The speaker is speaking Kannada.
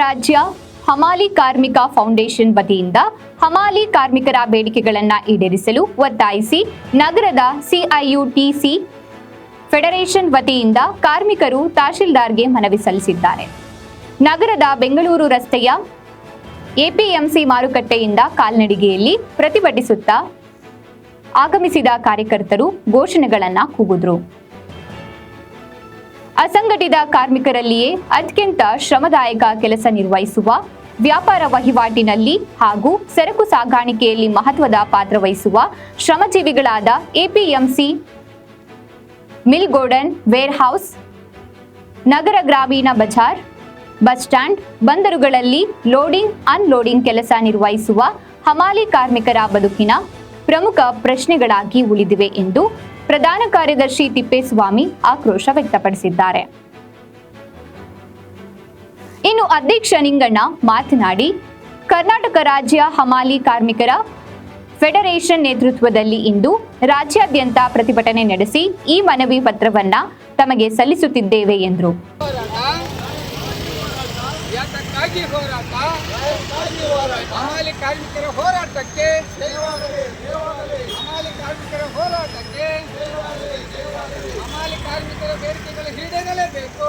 ರಾಜ್ಯ ಹಮಾಲಿ ಕಾರ್ಮಿಕ ಫೌಂಡೇಶನ್ ವತಿಯಿಂದ ಹಮಾಲಿ ಕಾರ್ಮಿಕರ ಬೇಡಿಕೆಗಳನ್ನು ಈಡೇರಿಸಲು ಒತ್ತಾಯಿಸಿ ನಗರದ ಸಿಐಯುಟಿಸಿ ಫೆಡರೇಷನ್ ವತಿಯಿಂದ ಕಾರ್ಮಿಕರು ತಹಶೀಲ್ದಾರ್ಗೆ ಮನವಿ ಸಲ್ಲಿಸಿದ್ದಾರೆ. ನಗರದ ಬೆಂಗಳೂರು ರಸ್ತೆಯ ಎಪಿಎಂಸಿ ಮಾರುಕಟ್ಟೆಯಿಂದ ಕಾಲ್ನಡಿಗೆಯಲ್ಲಿ ಪ್ರತಿಭಟಿಸುತ್ತಾ ಆಗಮಿಸಿದ ಕಾರ್ಯಕರ್ತರು ಘೋಷಣೆಗಳನ್ನು ಕೂಗಿದ್ರು. ಅಸಂಘಟಿತ ಕಾರ್ಮಿಕರಲ್ಲಿಯೇ ಅತ್ಯಂತ ಶ್ರಮದಾಯಕ ಕೆಲಸ ನಿರ್ವಹಿಸುವ, ವ್ಯಾಪಾರ ವಹಿವಾಟಿನಲ್ಲಿ ಹಾಗೂ ಸರಕು ಸಾಗಾಣಿಕೆಯಲ್ಲಿ ಮಹತ್ವದ ಪಾತ್ರ ವಹಿಸುವ ಶ್ರಮಜೀವಿಗಳಾದ APMC, mill godown, warehouse, ನಗರ ಗ್ರಾಮೀಣ ಬಜಾರ್, ಬಸ್ ಸ್ಟ್ಯಾಂಡ್, ಬಂದರುಗಳಲ್ಲಿ ಲೋಡಿಂಗ್ ಅನ್ಲೋಡಿಂಗ್ ಕೆಲಸ ನಿರ್ವಹಿಸುವ ಹಮಾಲಿ ಕಾರ್ಮಿಕರ ಬದುಕಿನ ಪ್ರಮುಖ ಪ್ರಶ್ನೆಗಳಾಗಿ ಉಳಿದಿವೆ ಎಂದು ಪ್ರಧಾನ ಕಾರ್ಯದರ್ಶಿ ತಿಪ್ಪೇಸ್ವಾಮಿ ಆಕ್ರೋಶ ವ್ಯಕ್ತಪಡಿಸಿದ್ದಾರೆ. ಇನ್ನು ಅಧ್ಯಕ್ಷ ನಿಂಗಣ್ಣ ಮಾತನಾಡಿ, ಕರ್ನಾಟಕ ರಾಜ್ಯ ಹಮಾಲಿ ಕಾರ್ಮಿಕರ ಫೆಡರೇಷನ್ ನೇತೃತ್ವದಲ್ಲಿ ಇಂದು ರಾಜ್ಯಾದ್ಯಂತ ಪ್ರತಿಭಟನೆ ನಡೆಸಿ ಈ ಮನವಿ ಪತ್ರವನ್ನ ತಮಗೆ ಸಲ್ಲಿಸುತ್ತಿದ್ದೇವೆ ಎಂದರು. ಹಮಾಲಿ ಕಾರ್ಮಿಕರ ಹೋರಾಟಕ್ಕೆ ಹಮಾಲಿ ಕಾರ್ಮಿಕರ ಬೇಡಿಕೆಗಳು ಈಡೇರಲೇಬೇಕು.